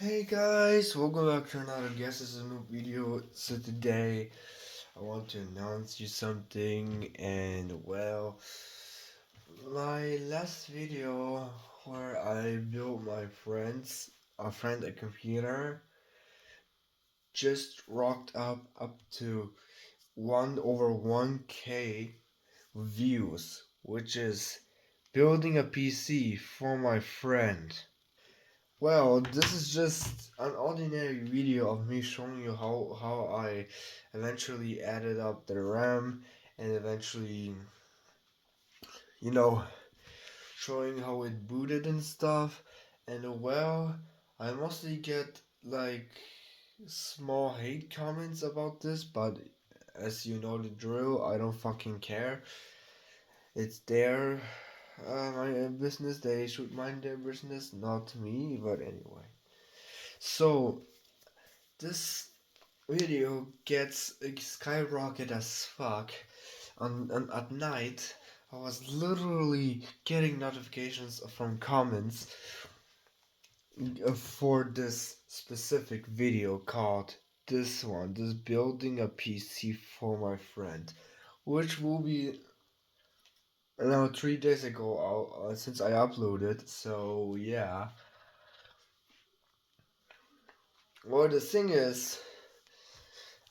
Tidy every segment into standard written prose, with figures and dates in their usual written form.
Hey guys, welcome back to another Guess Is a New video. So today I want to announce you something, and well, my last video where I built my friend a computer just rocked up to 1/1K views, which is building a PC for my friend. Well, this is just an ordinary video of me showing you how I eventually added up the RAM and eventually, you know, showing how it booted and stuff. And well, I mostly get like small hate comments about this, but as you know the drill, I don't fucking care. It's their my business. They should mind their business, not me. But anyway, so this video gets skyrocket as fuck. At night, I was literally getting notifications from comments for this specific video called this building a PC for my friend, which will be now 3 days ago since I uploaded. So yeah. Well, the thing is,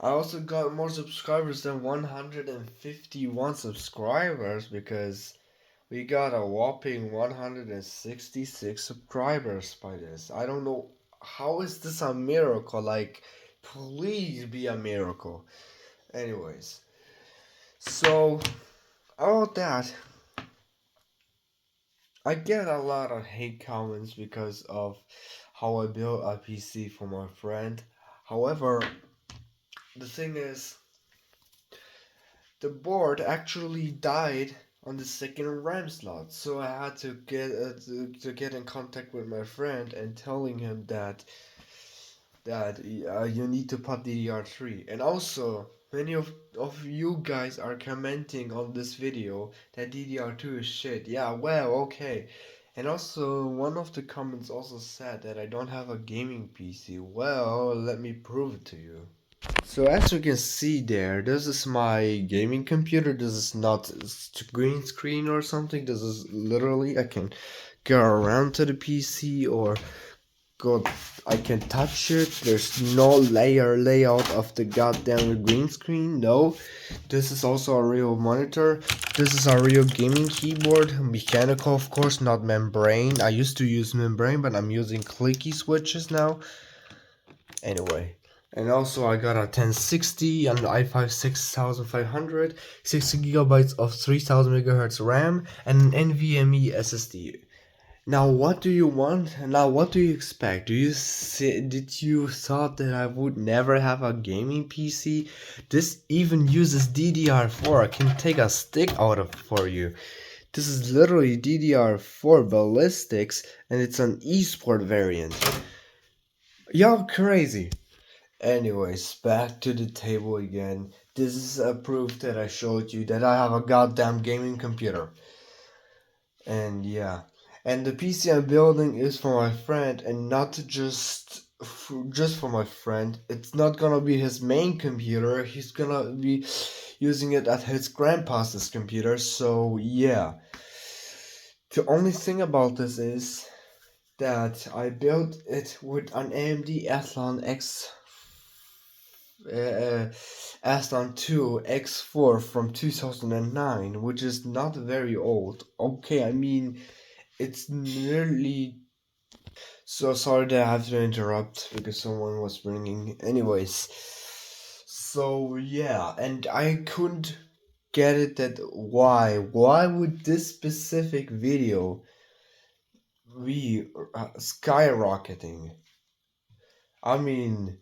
I also got more subscribers than 151 subscribers because we got a whopping 166 subscribers by this. I don't know how is this a miracle? Like, please be a miracle. Anyways, so about that, I get a lot of hate comments because of how I built a PC for my friend. However, the thing is, the board actually died on the second RAM slot, so I had to get in contact with my friend and telling him that you need to put DDR3. And also, many of you guys are commenting on this video that DDR2 is shit. Yeah, well, okay. And also, one of the comments also said that I don't have a gaming PC. Well, let me prove it to you. So as you can see there, this is my gaming computer. This is not green screen or something. This is literally, I can go around to the PC or go, I can touch it. There's no layout of the goddamn green screen. No, this is also a real monitor. This is a real gaming keyboard, mechanical of course, not membrane. I used to use membrane, but I'm using clicky switches now. Anyway, and also I got a 1060 and i5 6500, 60 gigabytes of 3000 megahertz RAM, and an NVMe SSD. Now what do you want? Now what do you expect? Did you thought that I would never have a gaming PC? This even uses DDR4. I can take a stick out of for you. This is literally DDR4 ballistics, and it's an esport variant. Y'all crazy. Anyways, back to the table again. This is a proof that I showed you that I have a goddamn gaming computer. And yeah. And the PC I'm building is for my friend and not just for my friend. It's not gonna be his main computer. He's gonna be using it at his grandpa's computer. So yeah. The only thing about this is that I built it with an AMD Athlon Aston 2 X4 from 2009, which is not very old. Okay, I mean, it's nearly. So sorry that I have to interrupt because someone was ringing. Anyways, so yeah, and I couldn't get it that why? Why would this specific video be skyrocketing? I mean,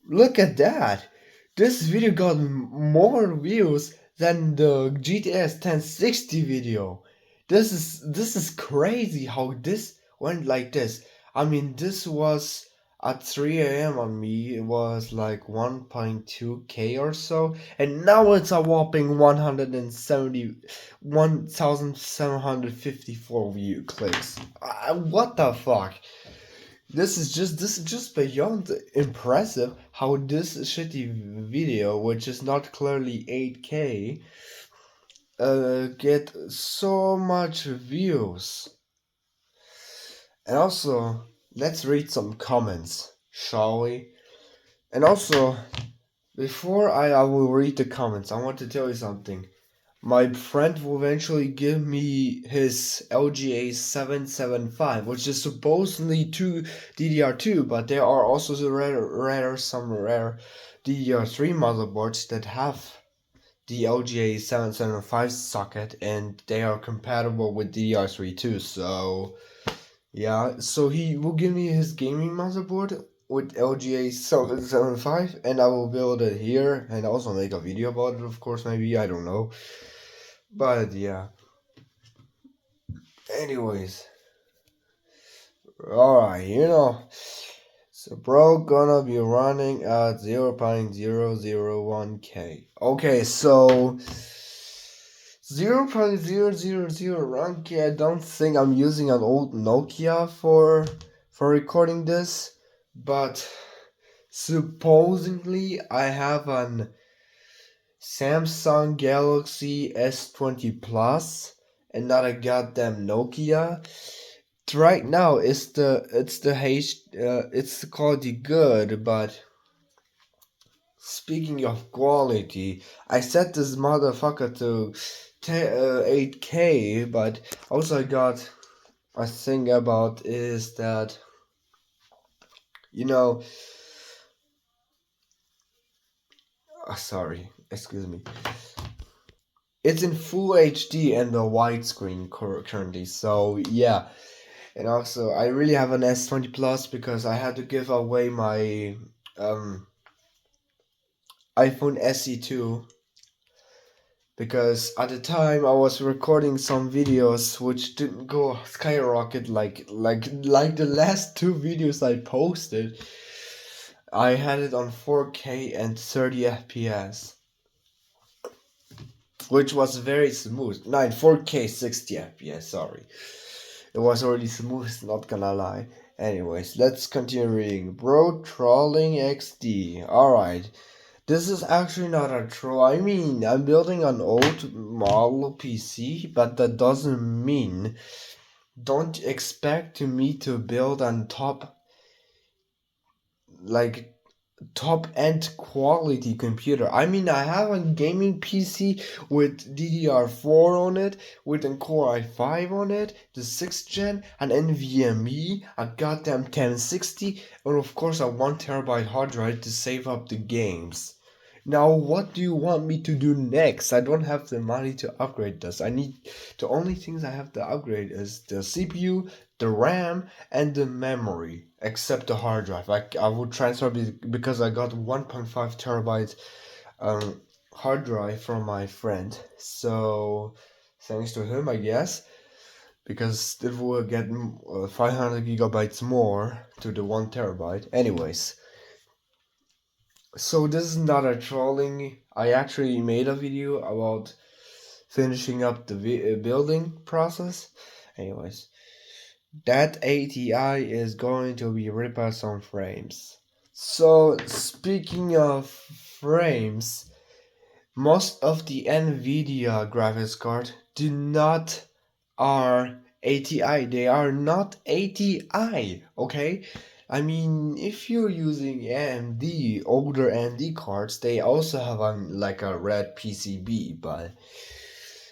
look at that. This video got more views than the GTS 1060 video. This is crazy how this went like this. I mean, this was at 3 a.m. on me. It was like 1.2K or so, and now it's a whopping 1,754 view clicks. What the fuck? this is just beyond impressive how this shitty video, which is not clearly 8K, get so much views. And also, let's read some comments, shall we? And also, before I will read the comments, I want to tell you something. My friend will eventually give me his LGA 775, which is supposedly two DDR2, but there are also some rare DDR3 motherboards that have the LGA 775 socket, and they are compatible with DDR3 too. So yeah, so he will give me his gaming motherboard with LGA 775, and I will build it here and also make a video about it, of course, maybe, I don't know. But yeah. Anyways, alright, so bro gonna be running at 0.001k. Okay, so 0.000 I don't think I'm using an old Nokia for recording this, but supposedly I have an Samsung Galaxy S20 Plus and not a goddamn Nokia. Right now it's the quality good, but speaking of quality, I set this motherfucker to 8K, but also I got a thing about is that you know sorry, excuse me, it's in full HD and the widescreen currently, so yeah. And also, I really have an S20 Plus because I had to give away my iPhone SE2 because at the time I was recording some videos which didn't go skyrocket like the last two videos I posted. I had it on 4K and 30 FPS, which was very smooth. 4K 60 FPS, sorry. It was already smooth, not gonna lie. Anyways, let's continue reading. Bro Trolling XD. Alright. This is actually not a troll. I mean, I'm building an old model PC, but that doesn't mean don't expect me to build on like top end quality computer. I mean, I have a gaming PC with DDR4 on it, with a Core i5 on it, the 6th gen, an NVMe, a goddamn 1060, and of course a 1 TB hard drive to save up the games. Now, what do you want me to do next? I don't have the money to upgrade this. The only things I have to upgrade is the CPU, the RAM, and the memory, except the hard drive. I would transfer because I got 1.5 terabytes hard drive from my friend. So, thanks to him, I guess, because it will get 500 gigabytes more to the 1 TB. Anyways. So this is not a trolling. I actually made a video about finishing up the building process. Anyways, that ATI is going to be ripped out some frames. So speaking of frames, most of the NVIDIA graphics card do not are ATI. They are not ATI, okay? I mean, if you're using AMD, older AMD cards, they also have a red PCB, but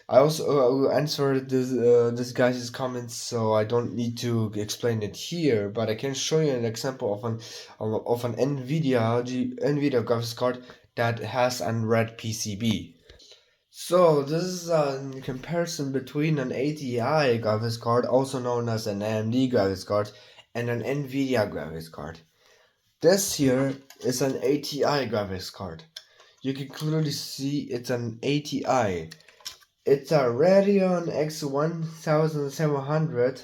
I also answered this guy's comments, so I don't need to explain it here. But I can show you an example of an NVIDIA graphics card that has a red PCB. So this is a comparison between an ATI graphics card, also known as an AMD graphics card, and an NVIDIA graphics card. This here is an ATI graphics card. You can clearly see it's an ATI. It's a Radeon X1700,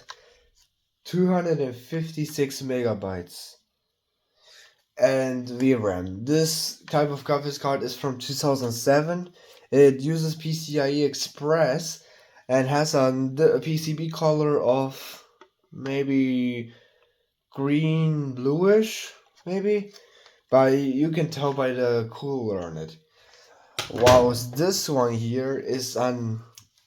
256 megabytes, and VRAM. This type of graphics card is from 2007. It uses PCIe Express and has a PCB color of maybe green bluish, maybe? But you can tell by the cooler on it. Whilst this one here is an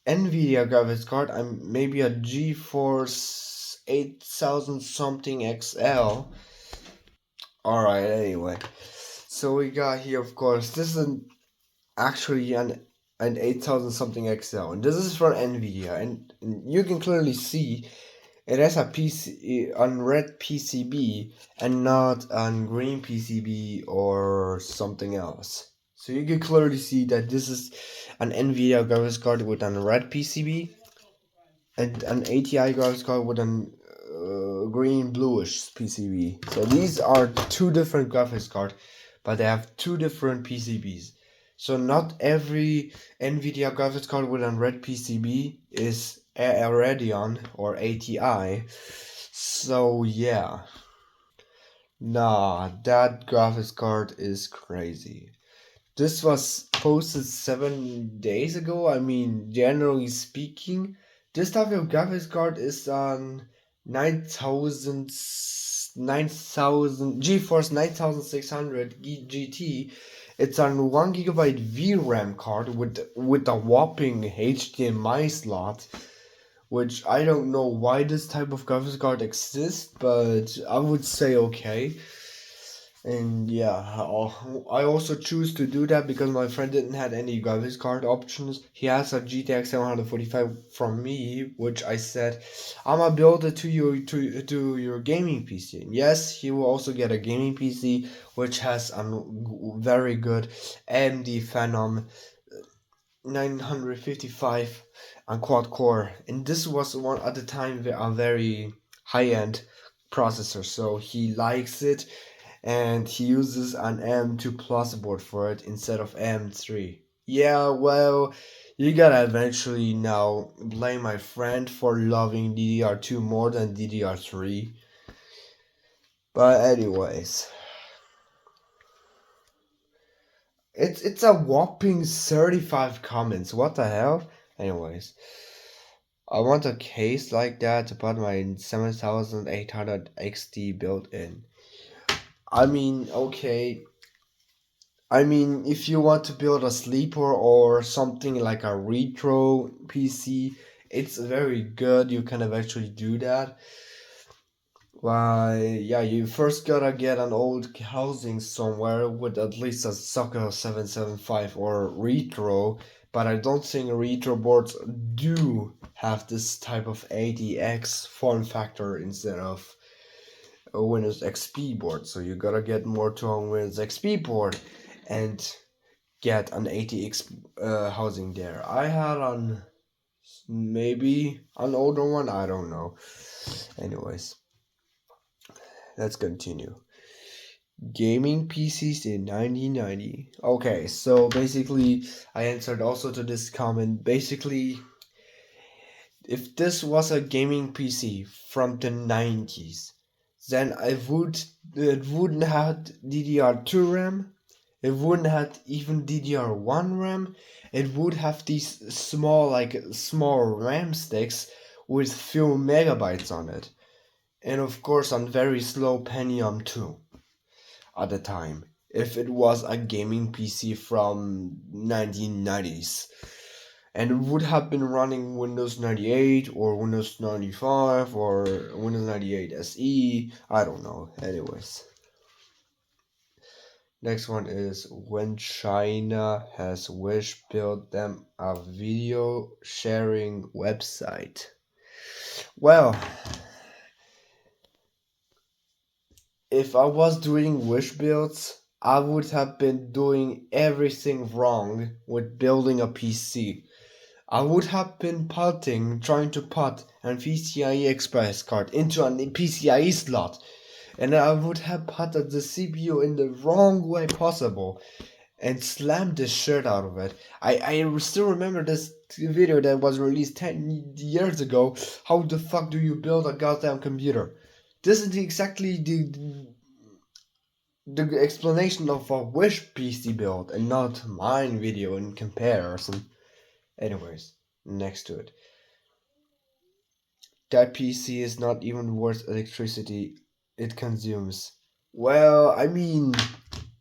NVIDIA graphics card, I'm maybe a GeForce 8000 something XL. Alright, anyway. So we got here, of course, this is actually an 8000 something XL, and this is from NVIDIA, and you can clearly see it has a PC on red PCB and not on green PCB or something else. So you can clearly see that this is an NVIDIA graphics card with a red PCB and an ATI graphics card with an green bluish PCB. So these are two different graphics cards, but they have two different PCBs. So not every NVIDIA graphics card with a red PCB is a Radeon or ATI. So yeah, nah, that graphics card is crazy. This was posted 7 days ago. I mean, generally speaking, this type of graphics card is on 9000 GeForce 9600 GT. It's on 1 GB VRAM card with a whopping HDMI slot, which I don't know why this type of graphics card exists, but I would say okay. And yeah, I also choose to do that because my friend didn't have any graphics card options. He has a GTX 745 from me, which I said, I'm gonna build it to your gaming PC. And yes, he will also get a gaming PC, which has a very good AMD Phenom 955 on quad core, and this was one at the time a very high end processor, so he likes it, and he uses an M2 Plus board for it instead of M3. Yeah, well, you gotta eventually now blame my friend for loving DDR2 more than DDR3. But anyways, it's a whopping 35 comments. What the hell? Anyways, I want a case like that to put my 7800 XT built in. I mean, okay, if you want to build a sleeper or something like a retro PC, it's very good. You can eventually do that. Why, yeah, you first gotta get an old housing somewhere with at least a Sucker 775 or retro, but I don't think retro boards do have this type of ATX form factor instead of a Windows XP board. So you gotta get more to a Windows XP board and get an ATX housing there. I had on maybe an older one, I don't know. Anyways, let's continue. Gaming PCs in 1990. Okay, so basically, I answered also to this comment. Basically, if this was a gaming PC from the 90s, then it wouldn't have DDR2 RAM. It wouldn't have even DDR1 RAM. It would have these small RAM sticks with few megabytes on it, and of course on very slow Pentium 2 at the time, if it was a gaming PC from 1990s. And it would have been running Windows 98 or Windows 95 or Windows 98 SE. I don't know. Anyways. Next one is when China has Wish built them a video sharing website. Well, if I was doing Wish builds, I would have been doing everything wrong with building a PC. I would have been trying to put an PCIe Express card into an PCIe slot, and I would have put the CPU in the wrong way possible and slammed the shit out of it. I still remember this video that was released 10 years ago. How the fuck do you build a goddamn computer? This is exactly the explanation of a Wish PC build and not mine video in comparison. Anyways, next to it. That PC is not even worth electricity. it consumes. Well, I mean,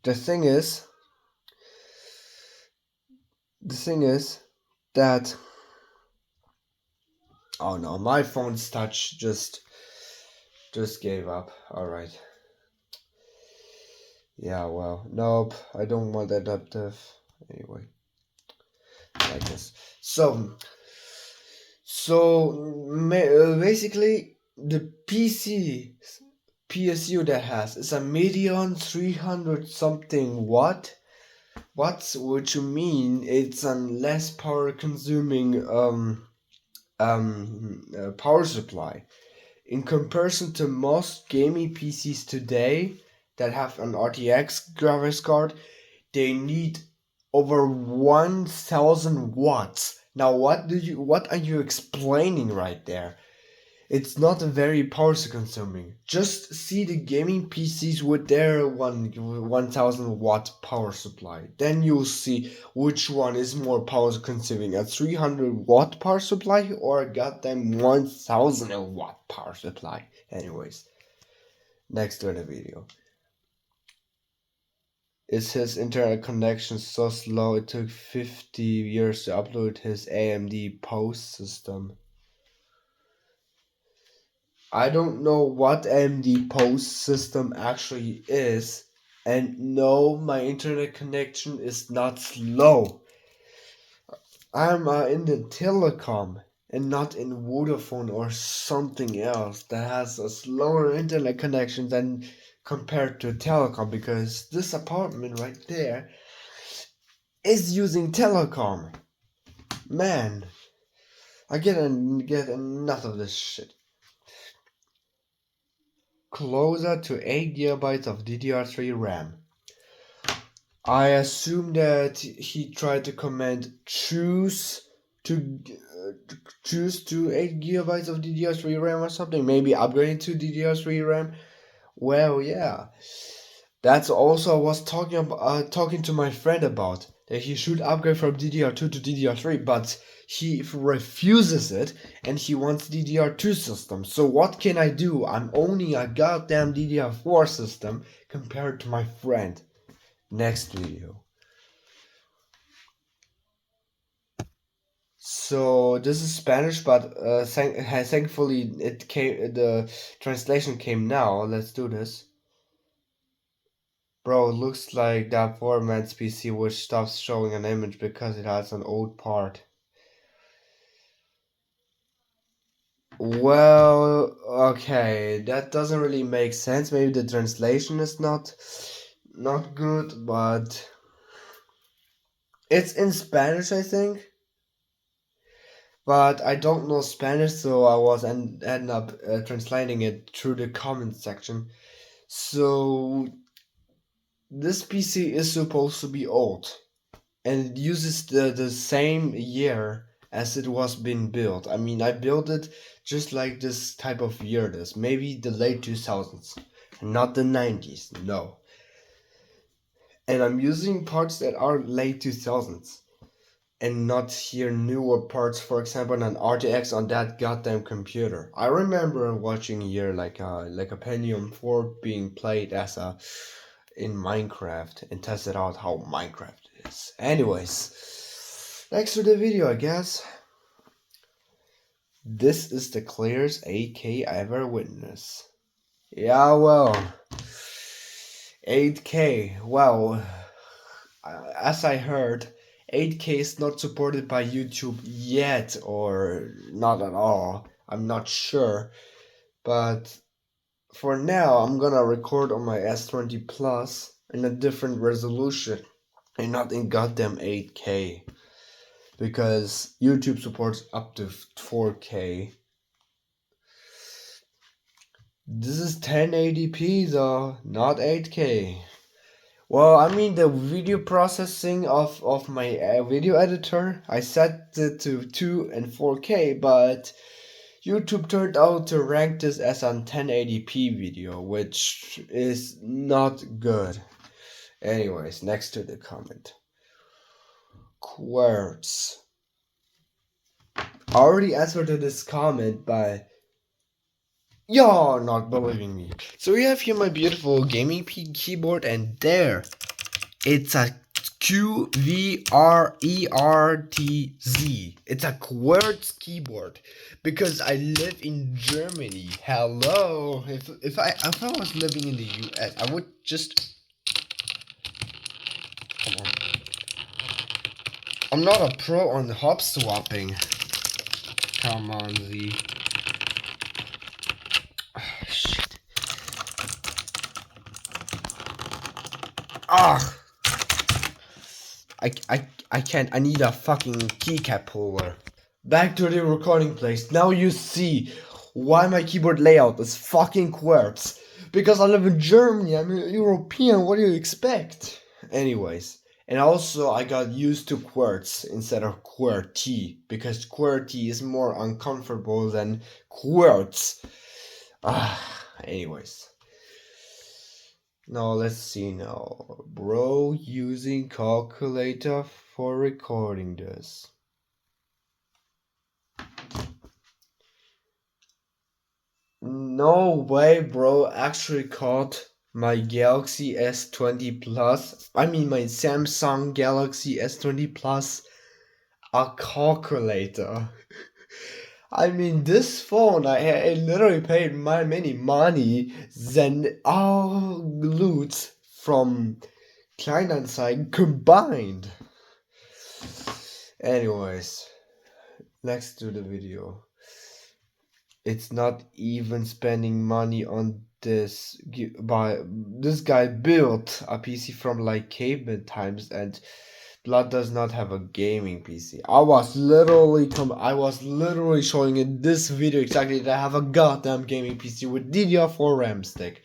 the thing is, the thing is that oh no, my phone's touch just gave up. All right. Yeah, well, nope. I don't want adaptive. Anyway, like this. Basically, the PSU that has is a Medion 300 something watts, which mean it's a less power consuming power supply in comparison to most gaming PCs today that have an RTX graphics card. They need over 1000 watts. Now what are you explaining right there? It's not very power consuming. Just see the gaming PCs with their 1000 watt power supply. Then you'll see which one is more power consuming, a 300 watt power supply or a goddamn 1000 watt power supply. Anyways, next to the video. Is his internet connection so slow it took 50 years to upload his AMD post system? I don't know what AMD post system actually is, and no, my internet connection is not slow. I'm in the telecom and not in Vodafone or something else that has a slower internet connection than compared to telecom, because this apartment right there is using telecom. Man, I get enough of this shit. Closer to 8 gigabytes of DDR3 RAM. I assume that he tried to comment to choose to 8 gigabytes of DDR3 RAM or something. Maybe upgrading to DDR3 RAM. Well, yeah. That's also I was talking to my friend about, that he should upgrade from DDR2 to DDR3, but he refuses it and he wants DDR2 system. So what can I do? I'm owning a goddamn DDR4 system compared to my friend. Next video. So this is Spanish, but thankfully the translation came now. Let's do this. Bro, it looks like that poor man's PC which stops showing an image because it has an old part. Well, okay, that doesn't really make sense. Maybe the translation is not good, but it's in Spanish, I think. But I don't know Spanish, so I was end up translating it through the comment section. So this PC is supposed to be old, and it uses the same year as it was being built. I mean, I built it just like this type of year. This maybe the late 2000s, not the 90s. No, and I'm using parts that are late 2000s. And not here newer parts, for example, an RTX on that goddamn computer. I remember watching here like a Pentium 4 being played as a in Minecraft and tested out how Minecraft is. Anyways, next to the video, I guess. This is the clearest 8K I ever witnessed. Yeah, well, 8K. Well, as I heard, 8K is not supported by YouTube yet, or not at all. I'm not sure. But for now, I'm gonna record on my S20 Plus in a different resolution and not in goddamn 8K. Because YouTube supports up to 4K. This is 1080p though, not 8K. Well, I mean the video processing of my video editor, I set it to 2 and 4K, but YouTube turned out to rank this as a 1080p video, which is not good. Anyways, next to the comment. Quartz. I already answered to this comment by You're not believing me. So we have here my beautiful gaming keyboard, and there, it's a QVRERTZ. It's a quartz keyboard because I live in Germany. Hello. If I was living in the US, I would just come on. I'm not a pro on hop swapping. Come on, Z. Shit. Ah. I can't. I need a fucking keycap puller. Back to the recording place. Now you see why my keyboard layout is fucking quartz. Because I live in Germany. I'm a European. What do you expect? Anyways. And also I got used to quartz instead of QWERTY. Because QWERTY is more uncomfortable than quartz. Anyways. Now let's see now. Bro using calculator for recording this. No way, bro. Actually caught my Galaxy S20 Plus. I mean my Samsung Galaxy S20 Plus a calculator. I mean this phone I literally paid many money than all loot from Kleinanzeigen combined. Anyways, next to the video. It's not even spending money on this. This guy built a PC from like caveman times, and Blood does not have a gaming PC. I was literally showing in this video exactly that I have a goddamn gaming PC with DDR4 RAM stick.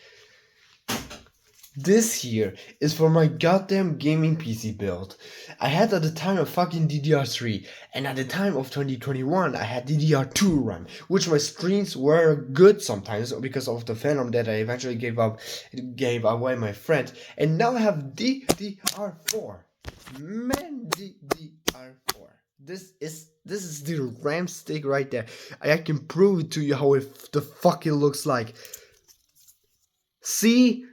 This here is for my goddamn gaming PC build. I had at the time a fucking DDR3, and at the time of 2021 I had DDR2 RAM, which my streams were good sometimes because of the Phantom that I eventually gave away my friend, and now I have DDR4. Man, DDR4. This is the RAM stick right there. I can prove it to you how the fuck it looks like. See?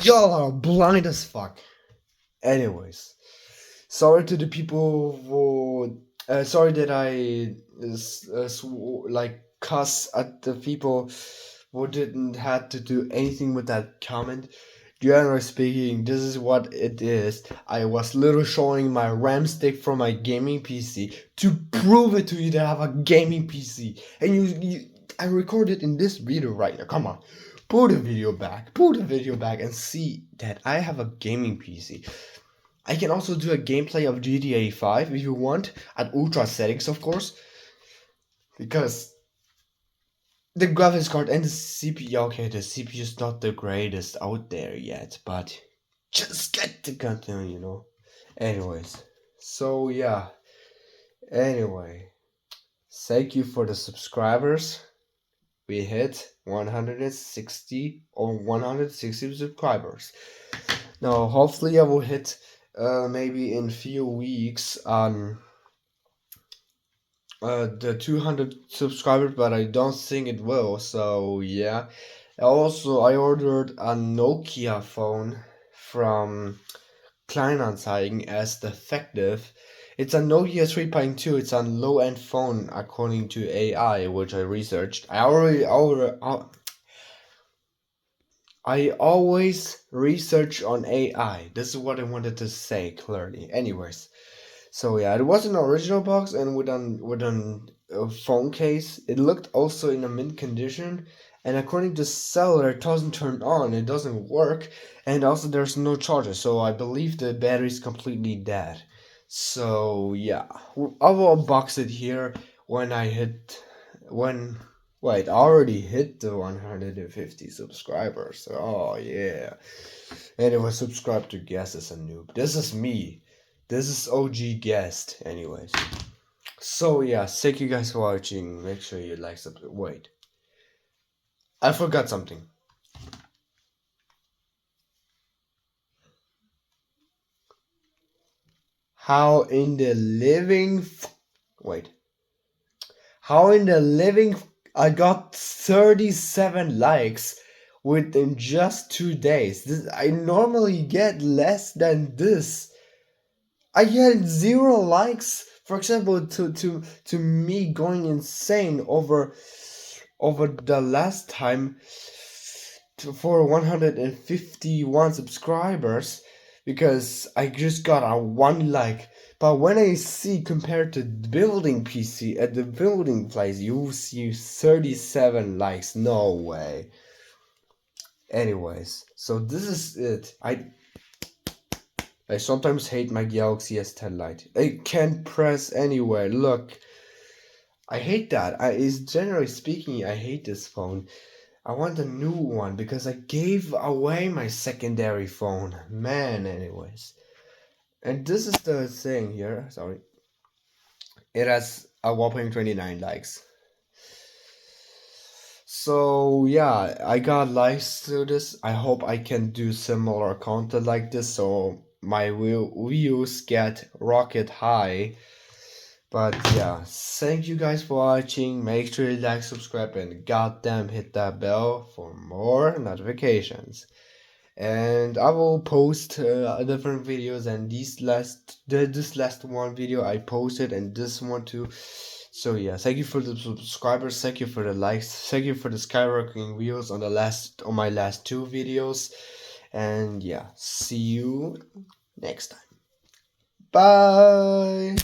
Y'all are blind as fuck. Anyways, sorry to the people who. Sorry that I like cuss at the people who didn't had to do anything with that comment. Generally speaking, this is what it is. I was literally showing my RAM stick from my gaming PC to prove it to you that I have a gaming PC, and I recorded in this video right now. Come on. Pull the video back and see that I have a gaming PC. I can also do a gameplay of GTA 5 if you want, at ultra settings of course, because the graphics card and the CPU, okay, the CPU is not the greatest out there yet, but just get the content, you know. Anyways, so yeah, anyway, thank you for the subscribers. We hit 160 or 160 subscribers. Now, hopefully, I will hit maybe in few weeks on the 200 subscribers, but I don't think it will. So yeah. Also, I ordered a Nokia phone from Kleinanzeigen as defective. It's a Nokia 3.2. It's a low-end phone according to AI, which I researched. I always research on AI. This is what I wanted to say clearly. Anyways, so yeah, it was an original box and with an phone case. It looked also in a mint condition, and according to seller, it doesn't turn on. It doesn't work, and also there's no charger. So I believe the battery is completely dead. So yeah, I will unbox it here when. Wait, I already hit the 150 subscribers. Oh yeah. Anyway, subscribe to Guest as a Noob. This is me. This is OG Guest. Anyways. So yeah, thank you guys for watching. Make sure you like subscribe. Wait. I forgot something. How in the living wait. How in the living I got 37 likes within just 2 days? I normally get less than this. I had 0 likes. For example, to me going insane over the last time for 151 subscribers because I just got a 1 like. But when I see compared to the building PC at the building place, you see 37 likes. No way. Anyways, so this is it. I sometimes hate my Galaxy S10 Lite. I can't press anywhere. Look, I hate that. Is generally speaking, I hate this phone. I want a new one because I gave away my secondary phone. Man, anyways. And this is the thing here. Sorry. It has a whopping 29 likes. So yeah, I got likes to this. I hope I can do similar content like this so my views get rocket high. But yeah, thank you guys for watching. Make sure you like, subscribe, and goddamn hit that bell for more notifications. And I will post different videos, and this last one video I posted, and this one too. So yeah, thank you for the subscribers, thank you for the likes, thank you for the skyrocketing views on my last 2 videos, and yeah, see you next time. Bye.